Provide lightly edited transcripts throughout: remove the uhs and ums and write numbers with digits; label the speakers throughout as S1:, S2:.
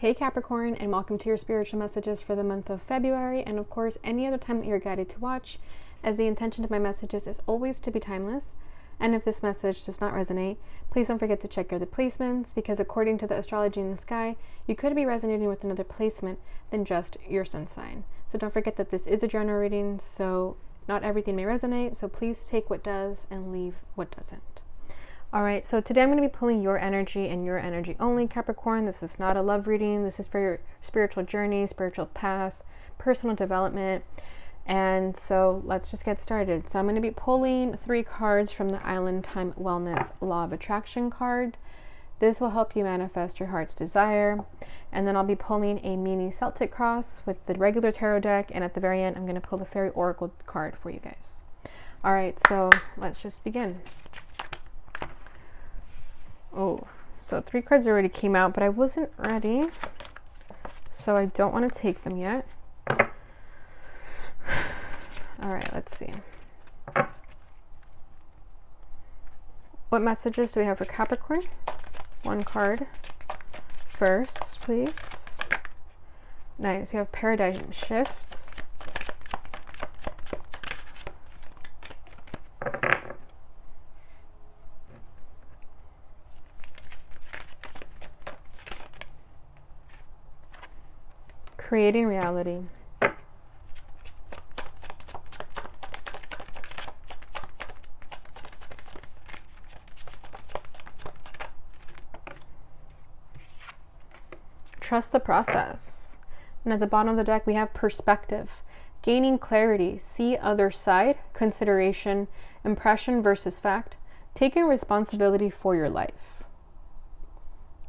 S1: Hey Capricorn, and welcome to your spiritual messages for the month of February, and of course any other time that you're guided to watch, as the intention of my messages is always to be timeless. And if this message does not resonate, please don't forget to check your other placements, because according to the astrology in the sky, you could be resonating with another placement than just your sun sign. So don't forget that this is a general reading, so not everything may resonate, so please take what does and leave what doesn't. All right, so today I'm going to be pulling your energy and your energy only, Capricorn. This is not a love reading. This is for your spiritual journey, spiritual path, personal development. And so let's just get started. So I'm going to be pulling 3 cards from the Island Time Wellness Law of Attraction card. This will help you manifest your heart's desire. And then I'll be pulling a mini Celtic cross with the regular tarot deck. And at the very end, I'm going to pull the Fairy Oracle card for you guys. All right, so let's just begin. Oh, so 3 cards already came out, but I wasn't ready, so I don't want to take them yet. All right, let's see. What messages do we have for Capricorn? 1 card first, please. Nice, you have paradigm shifts. Creating reality. Trust the process. And at the bottom of the deck, we have perspective. Gaining clarity, see other side, consideration, impression versus fact, taking responsibility for your life.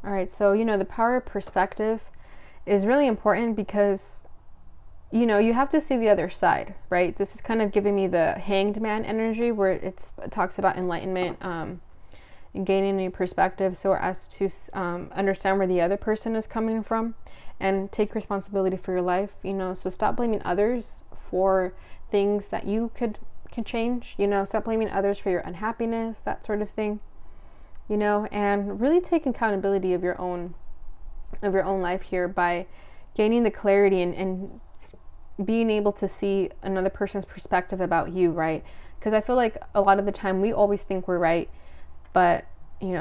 S1: All right, so the power of perspective is really important because, you have to see the other side, right? This is kind of giving me the Hanged Man energy, where it talks about enlightenment and gaining a perspective so as to understand where the other person is coming from and take responsibility for your life, so stop blaming others for things that you can change, stop blaming others for your unhappiness, that sort of thing, and really take accountability of your own life here by gaining the clarity and being able to see another person's perspective about you, right? Because I feel like a lot of the time we always think we're right, but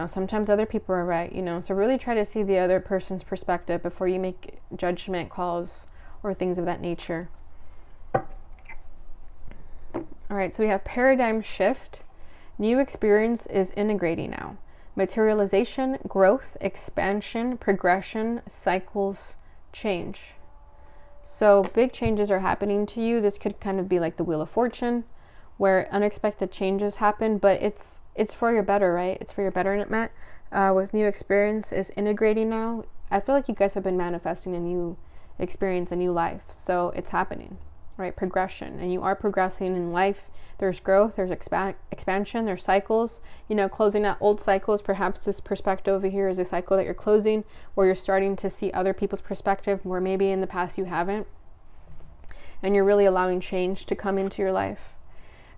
S1: sometimes other people are right, so really try to see the other person's perspective before you make judgment calls or things of that nature. All right, so we have paradigm shift. New experience is integrating now. Materialization, growth, expansion, progression, cycles, change. So big changes are happening to you. This could kind of be like the Wheel of Fortune, where unexpected changes happen, but it's for your better, right? It's for your betterment. With new experience is integrating now. I feel like you guys have been manifesting a new experience, a new life. So it's happening, right? Progression, and you are progressing in life. There's growth, there's expansion, there's cycles, closing out old cycles. Perhaps this perspective over here is a cycle that you're closing, where you're starting to see other people's perspective where maybe in the past you haven't, and you're really allowing change to come into your life.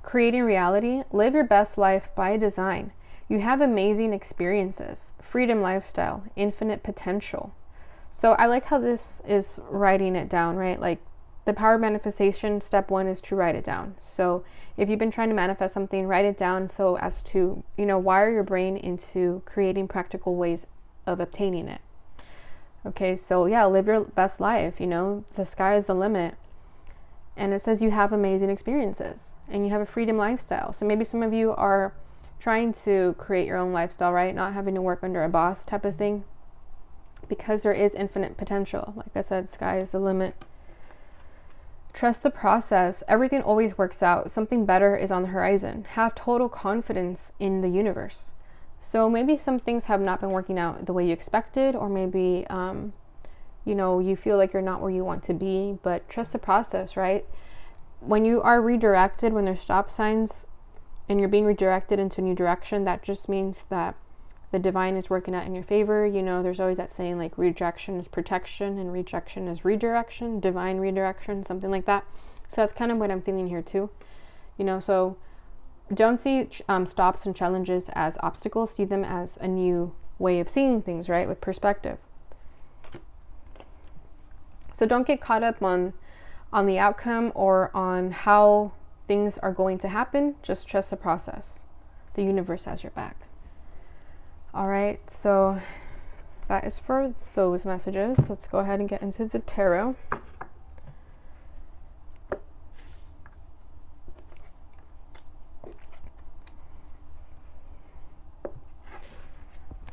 S1: Creating reality, live your best life by design. You have amazing experiences, freedom lifestyle, infinite potential. So I like how this is writing it down, right? Like, the power of manifestation, step 1 is to write it down. So if you've been trying to manifest something, write it down so as to, wire your brain into creating practical ways of obtaining it. Okay, so yeah, live your best life. The sky is the limit. And it says you have amazing experiences and you have a freedom lifestyle. So maybe some of you are trying to create your own lifestyle, right? Not having to work under a boss type of thing, because there is infinite potential. Like I said, sky is the limit. Trust the process. Everything always works out. Something better is on the horizon. Have total confidence in the universe. So maybe some things have not been working out the way you expected, or maybe, you feel like you're not where you want to be, but trust the process, right? When you are redirected, when there's stop signs and you're being redirected into a new direction, that just means that the divine is working out in your favor. There's always that saying, like, rejection is protection and rejection is redirection, divine redirection, something like that. So that's kind of what I'm feeling here too. So don't see stops and challenges as obstacles. See them as a new way of seeing things, right? With perspective. So don't get caught up on the outcome or on how things are going to happen. Just trust the process. The universe has your back. All right, so that is for those messages. Let's go ahead and get into the tarot.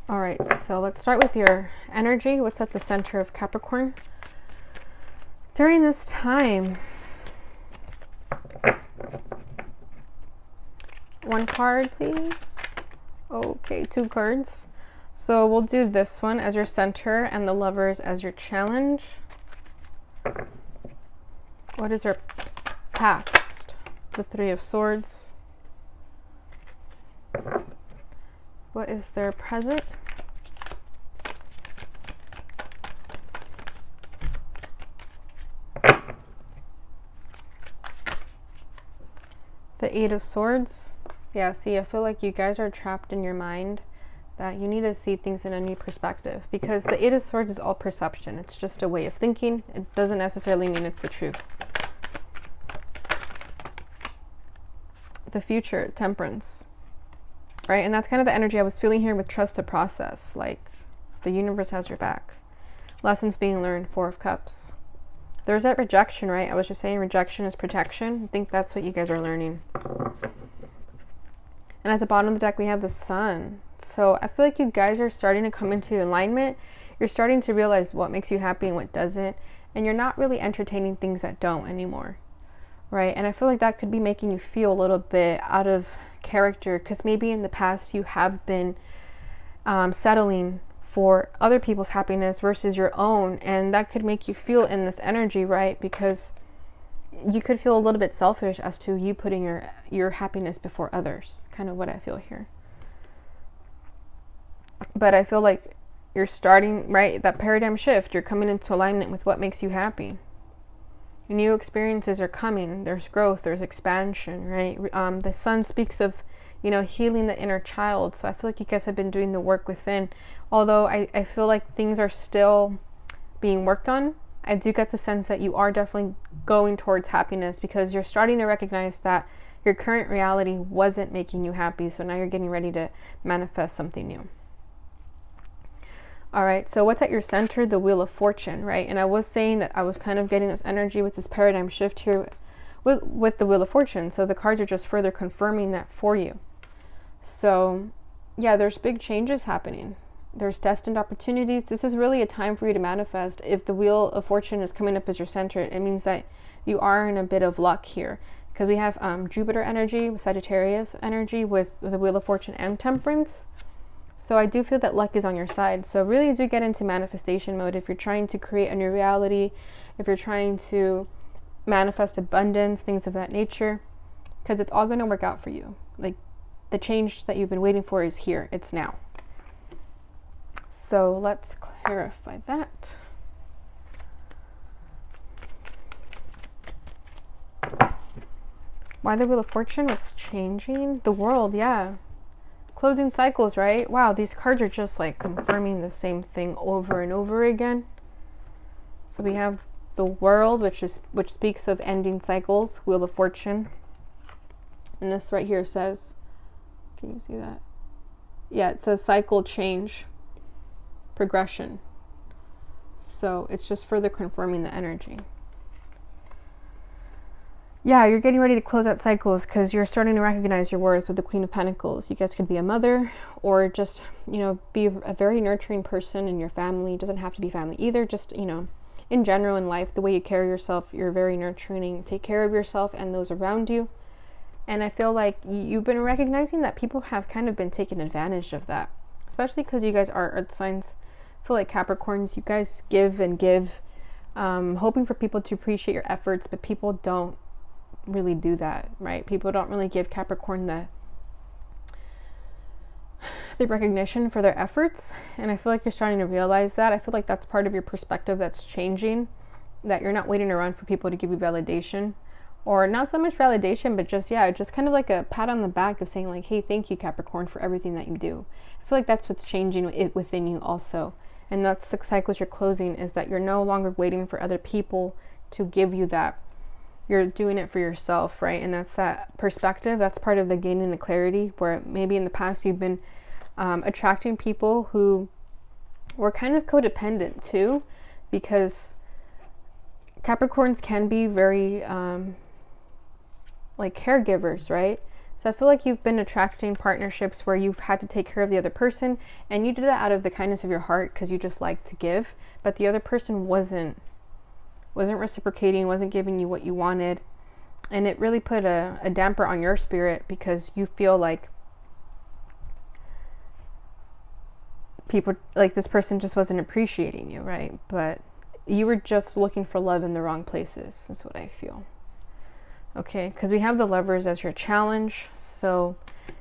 S1: All right, so let's start with your energy. What's at the center of Capricorn during this time? One card, please. Okay, 2 cards. So we'll do this one as your center and the Lovers as your challenge. What is your past? The 3 of Swords. What is their present? The 8 of Swords. Yeah, see, I feel like you guys are trapped in your mind, that you need to see things in a new perspective, because the 8 of Swords is all perception. It's just a way of thinking. It doesn't necessarily mean it's the truth. The future, Temperance. Right? And that's kind of the energy I was feeling here with trust the process. Like, the universe has your back. Lessons being learned, 4 of Cups. There's that rejection, right? I was just saying rejection is protection. I think that's what you guys are learning. And at the bottom of the deck, we have the Sun. So I feel like you guys are starting to come into alignment. You're starting to realize what makes you happy and what doesn't. And you're not really entertaining things that don't anymore. Right? And I feel like that could be making you feel a little bit out of character, because maybe in the past you have been settling for other people's happiness versus your own, and that could make you feel in this energy, right? Because you could feel a little bit selfish as to you putting your happiness before others, kind of what I feel here. But I feel like you're starting, right, that paradigm shift. You're coming into alignment with what makes you happy. New experiences are coming. There's growth, there's expansion, right? The Sun speaks of, healing the inner child. So I feel like you guys have been doing the work within. Although I feel like things are still being worked on, I do get the sense that you are definitely going towards happiness, because you're starting to recognize that your current reality wasn't making you happy. So now you're getting ready to manifest something new. All right, so what's at your center? The Wheel of Fortune, right? And I was saying that I was kind of getting this energy with this paradigm shift here with the Wheel of Fortune. So the cards are just further confirming that for you. So yeah, there's big changes happening. There's destined opportunities. This is really a time for you to manifest. If the Wheel of Fortune is coming up as your center, it means that you are in a bit of luck here, because we have Jupiter energy, Sagittarius energy with the Wheel of Fortune and Temperance. So I do feel that luck is on your side. So really do get into manifestation mode if you're trying to create a new reality, if you're trying to manifest abundance, things of that nature, because it's all going to work out for you. Like, the change that you've been waiting for is here. It's now. So let's clarify that. Why the Wheel of Fortune? What's changing? The world, yeah. Closing cycles, right? Wow, these cards are just like confirming the same thing over and over again. So we have the World, which speaks of ending cycles, Wheel of Fortune. And this right here says, can you see that? Yeah, it says cycle, change, progression. So it's just further confirming the energy. Yeah, you're getting ready to close out cycles because you're starting to recognize your worth with the Queen of Pentacles. You guys could be a mother or just, be a very nurturing person in your family. It doesn't have to be family either. Just, in general in life, the way you carry yourself, you're very nurturing. Take care of yourself and those around you. And I feel like you've been recognizing that people have kind of been taking advantage of that, especially because you guys are earth signs. I feel like Capricorns, you guys give and give, hoping for people to appreciate your efforts, but people don't really do that, right? People don't really give Capricorn the recognition for their efforts, and I feel like you're starting to realize that. I feel like that's part of your perspective that's changing, that you're not waiting around for people to give you validation, or not so much validation, but just kind of like a pat on the back of saying like, hey, thank you, Capricorn, for everything that you do. I feel like that's what's changing within you also, And that's the cycles you're closing, is that you're no longer waiting for other people to give you that. You're doing it for yourself, right? And that's that perspective. That's part of the gaining the clarity, where maybe in the past you've been attracting people who were kind of codependent too, because Capricorns can be very like caregivers, right? So I feel like you've been attracting partnerships where you've had to take care of the other person, and you did that out of the kindness of your heart because you just like to give, but the other person wasn't reciprocating, wasn't giving you what you wanted, and it really put a damper on your spirit, because you feel like people, like this person just wasn't appreciating you, right? But you were just looking for love in the wrong places, is what I feel. Okay, because we have the Lovers as your challenge, so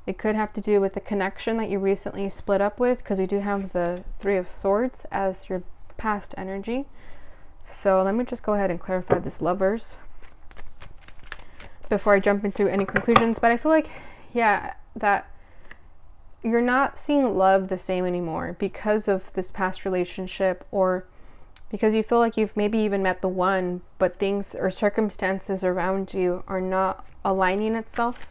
S1: it could have to do with the connection that you recently split up with, because we do have the Three of Swords as your past energy. So let me just go ahead and clarify this Lovers before I jump into any conclusions. But I feel like, yeah, that you're not seeing love the same anymore because of this past relationship, or because you feel like you've maybe even met the one, but things or circumstances around you are not aligning itself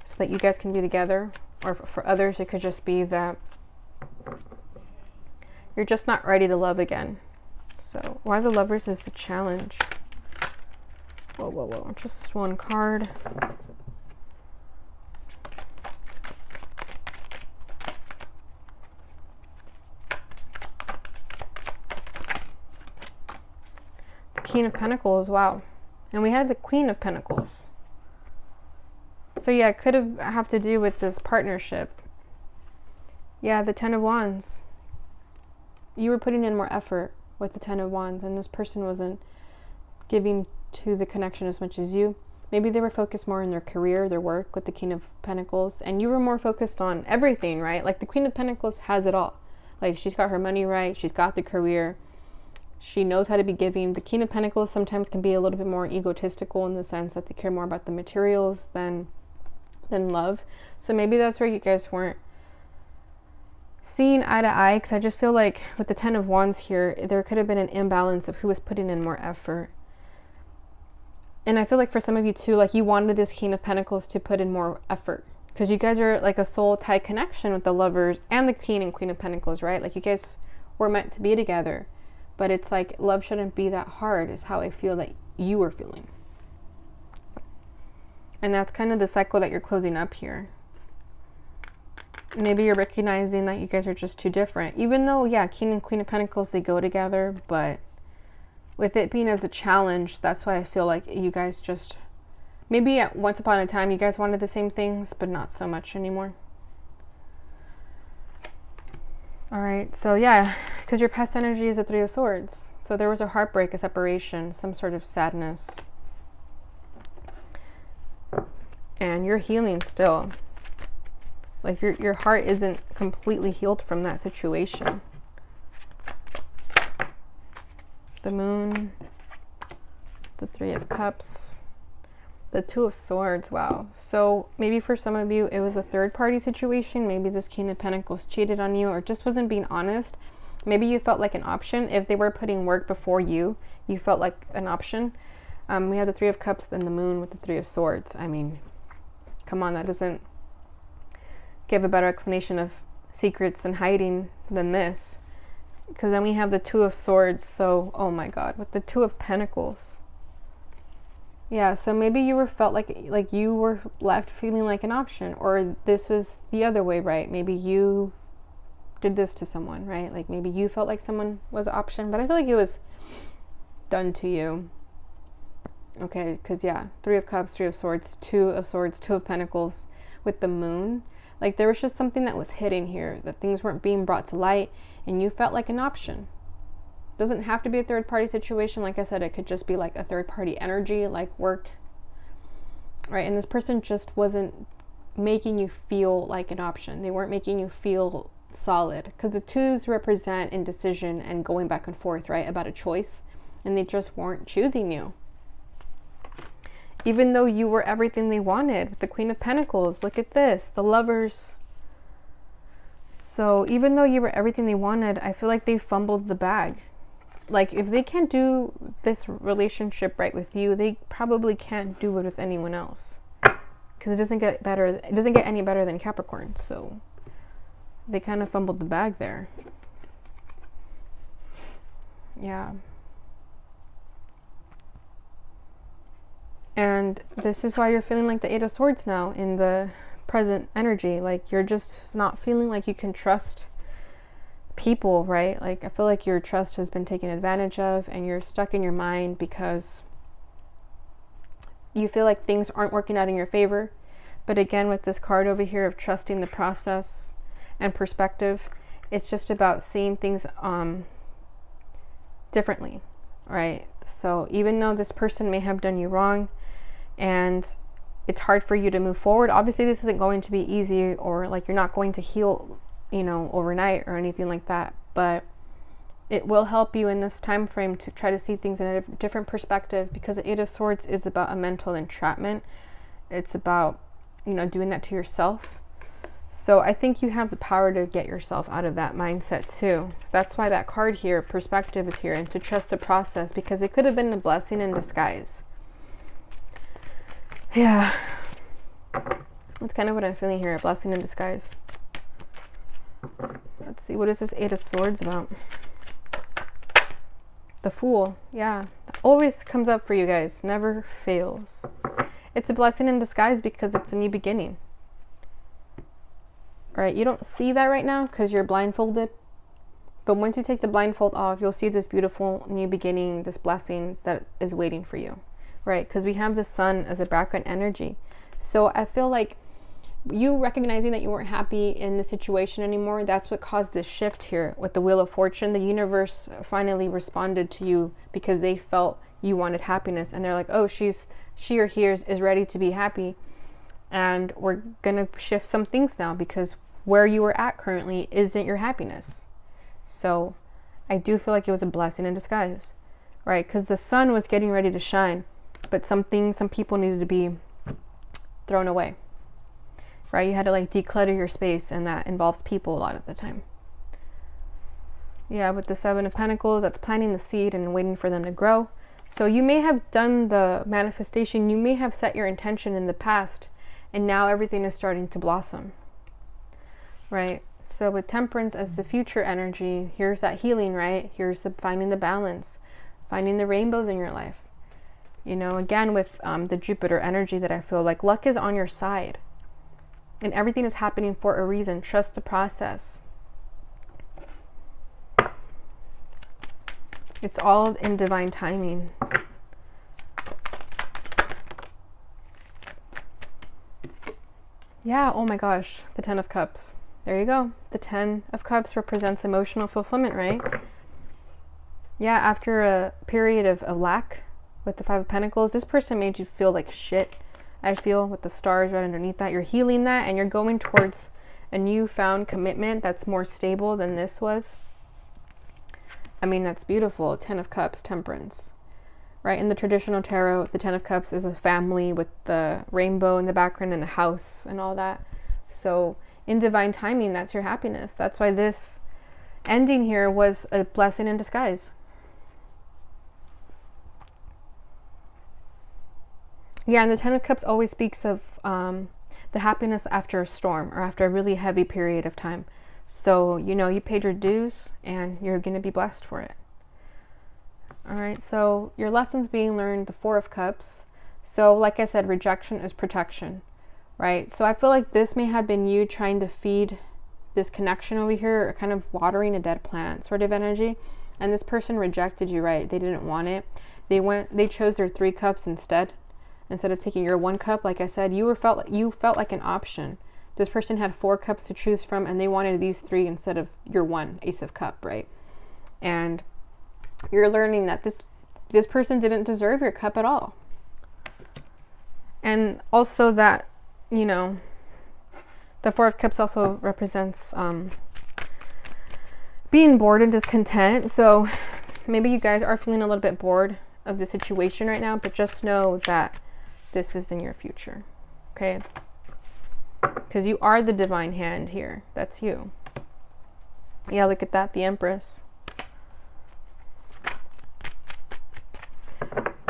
S1: so that you guys can be together. Or for others, it could just be that you're just not ready to love again. So why the Lovers is the challenge? Whoa. Just one card. King of Pentacles, wow. And we had the Queen of Pentacles. So yeah, it could have to do with this partnership. Yeah, the Ten of Wands. You were putting in more effort with the Ten of Wands, and this person wasn't giving to the connection as much as you. Maybe they were focused more on their career, their work with the King of Pentacles, and you were more focused on everything, right? Like the Queen of Pentacles has it all. Like she's got her money right, she's got the career, she knows how to be giving. The King of Pentacles sometimes can be a little bit more egotistical in the sense that they care more about the materials than love. So maybe that's where you guys weren't seeing eye to eye, because I just feel like with the Ten of Wands here, there could have been an imbalance of who was putting in more effort. And I feel like for some of you too, like you wanted this King of Pentacles to put in more effort, because you guys are like a soul tie connection with the Lovers and the King and Queen of Pentacles, right? Like you guys were meant to be together. But it's like love shouldn't be that hard, is how I feel that you were feeling. And that's kind of the cycle that you're closing up here. Maybe you're recognizing that you guys are just too different. Even though, yeah, King and Queen of Pentacles, they go together. But with it being as a challenge, that's why I feel like you guys just... Maybe at once upon a time, you guys wanted the same things, but not so much anymore. All right, so yeah, because your past energy is a Three of Swords. So there was a heartbreak, a separation, some sort of sadness. And you're healing still. Like your heart isn't completely healed from that situation. The Moon, the Three of Cups, the Two of Swords. Wow. So maybe for some of you, it was a third party situation. Maybe this King of Pentacles cheated on you or just wasn't being honest. Maybe you felt like an option. If they were putting work before you, you felt like an option. We have the Three of Cups, then the Moon with the Three of Swords. I mean, come on, that doesn't give a better explanation of secrets and hiding than this. Because then we have the Two of Swords. So, oh my God, with the Two of Pentacles. Yeah, so maybe you were felt like you were left feeling like an option, or this was the other way, right? Maybe you did this to someone, right? Like maybe you felt like someone was an option, but I feel like it was done to you. Okay, because yeah, Three of Cups, Three of Swords, Two of Pentacles with the Moon. Like there was just something that was hidden here, that things weren't being brought to light, and you felt like an option. Doesn't have to be a third party situation. Like I said, it could just be like a third party energy, like work, right? And this person just wasn't making you feel like an option. They weren't making you feel solid, because the twos represent indecision and going back and forth, right, about a choice, and they just weren't choosing you. Even though you were everything they wanted with the Queen of Pentacles. Look at this, the Lovers. So even though you were everything they wanted, I feel like they fumbled the bag. Like, if they can't do this relationship right with you, they probably can't do it with anyone else. Because it doesn't get better. It doesn't get any better than Capricorn. So they kind of fumbled the bag there. Yeah. And this is why you're feeling like the Eight of Swords now in the present energy. Like, you're just not feeling like you can trust people, right? Like, I feel like your trust has been taken advantage of, and you're stuck in your mind because you feel like things aren't working out in your favor. But again, with this card over here of trusting the process and perspective, it's just about seeing things differently, right? So even though this person may have done you wrong and it's hard for you to move forward, obviously this isn't going to be easy, or like you're not going to heal, you know, overnight or anything like that, but it will help you in this time frame to try to see things in a different perspective, because the Eight of Swords is about a mental entrapment. It's about, you know, doing that to yourself. So I think you have the power to get yourself out of that mindset too. That's why that card here, perspective, is here, and to trust the process, because it could have been a blessing in disguise. Yeah. That's kind of what I'm feeling here, a blessing in disguise. Let's see, what is this Eight of Swords about? The Fool. Yeah, that always comes up for you guys, never fails. It's a blessing in disguise because it's a new beginning. All right, you don't see that right now because you're blindfolded, but once you take the blindfold off, you'll see this beautiful new beginning, this blessing that is waiting for you, right? Because we have the Sun as a background energy. So I feel like you recognizing that you weren't happy in the situation anymore, that's what caused this shift here with the Wheel of Fortune. The universe finally responded to you because they felt you wanted happiness, and they're like, oh, she or he is ready to be happy, and we're gonna shift some things now because where you are at currently isn't your happiness. So I do feel like it was a blessing in disguise, right? Because the sun was getting ready to shine, but some people needed to be thrown away, right? You had to like declutter your space, and that involves people a lot of the time. Yeah, with the Seven of Pentacles, that's planting the seed and waiting for them to grow. So you may have done the manifestation, you may have set your intention in the past, and now everything is starting to blossom, right? So with Temperance as the future energy, here's that healing, right? Here's the finding the balance, finding the rainbows in your life. You know, again, with the Jupiter energy, that I feel like luck is on your side, and everything is happening for a reason. Trust the process. It's all in divine timing. Yeah, oh my gosh, the Ten of Cups. There you go. The Ten of Cups represents emotional fulfillment, right? Yeah, after a period of lack with the Five of Pentacles, this person made you feel like shit, I feel, with the stars right underneath that. You're healing that, and you're going towards a newfound commitment that's more stable than this was. I mean, that's beautiful. Ten of Cups, Temperance, right? In the traditional tarot, the Ten of Cups is a family with the rainbow in the background and a house and all that. So in divine timing, that's your happiness. That's why this ending here was a blessing in disguise. Yeah, and the Ten of Cups always speaks of the happiness after a storm or after a really heavy period of time. So, you know, you paid your dues and you're going to be blessed for it. All right, so your lessons being learned, the Four of Cups. So, like I said, rejection is protection, right? So I feel like this may have been you trying to feed this connection over here, or kind of watering a dead plant sort of energy. And this person rejected you, right? They didn't want it. They chose their 3 cups instead of taking your 1 cup. Like I said, you felt like an option. This person had 4 cups to choose from, and they wanted these 3 instead of your 1 Ace of Cup, right? And you're learning that this person didn't deserve your cup at all. And also that, you know, the Four of Cups also represents being bored and discontent. So maybe you guys are feeling a little bit bored of the situation right now, but just know that this is in your future, okay? Because you are the divine hand here. That's you. Yeah, look at that, the Empress.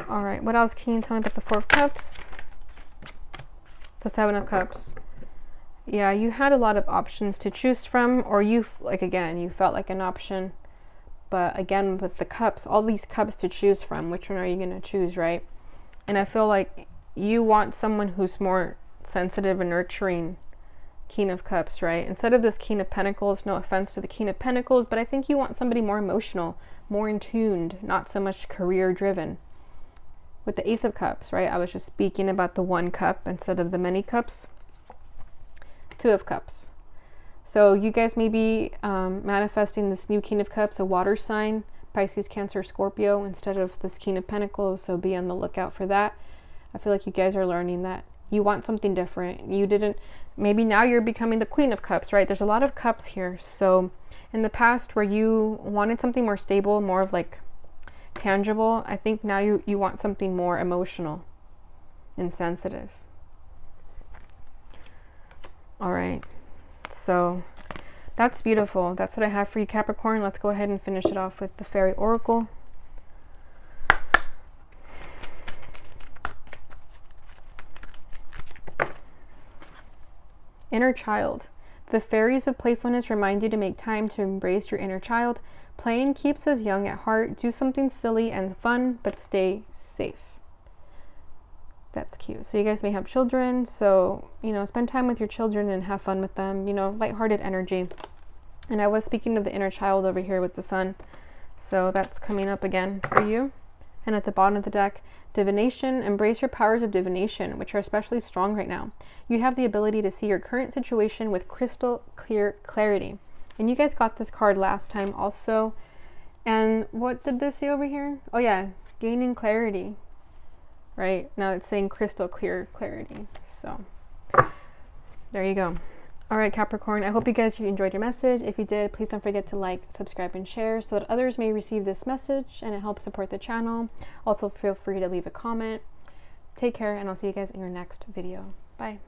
S1: All right, what else can you tell me about the Four of Cups? The Seven of Cups. Yeah, you had a lot of options to choose from, or you, like, again, you felt like an option. But again, with the cups, all these cups to choose from, which one are you going to choose, right? And I feel like you want someone who's more sensitive and nurturing. King of Cups, right? Instead of this King of Pentacles, no offense to the King of Pentacles, but I think you want somebody more emotional, more in tuned, not so much career driven. With the Ace of Cups, right? I was just speaking about the one cup instead of the many cups. Two of Cups. So you guys may be manifesting this new King of Cups, a water sign, Pisces, Cancer, Scorpio, instead of this King of Pentacles. So be on the lookout for that. I feel like you guys are learning that you want something different. You didn't, maybe now you're becoming the Queen of Cups, right? There's a lot of cups here. So in the past where you wanted something more stable, more of like tangible, I think now you want something more emotional and sensitive. All right. So that's beautiful. That's what I have for you, Capricorn. Let's go ahead and finish it off with the Fairy Oracle. Inner child. The fairies of playfulness remind you to make time to embrace your inner child. Playing keeps us young at heart. Do something silly and fun, but stay safe. That's cute. So you guys may have children, so, you know, spend time with your children and have fun with them, you know, lighthearted energy. And I was speaking of the inner child over here with the sun, so that's coming up again for you. And at the bottom of the deck, divination. Embrace your powers of divination, which are especially strong right now. You have the ability to see your current situation with crystal clear clarity. And you guys got this card last time also. And what did this say over here? Oh yeah, gaining clarity. Right? Now it's saying crystal clear clarity. So there you go. All right, Capricorn, I hope you guys enjoyed your message. If you did, please don't forget to like, subscribe, and share so that others may receive this message and it helps support the channel. Also, feel free to leave a comment. Take care, and I'll see you guys in your next video. Bye.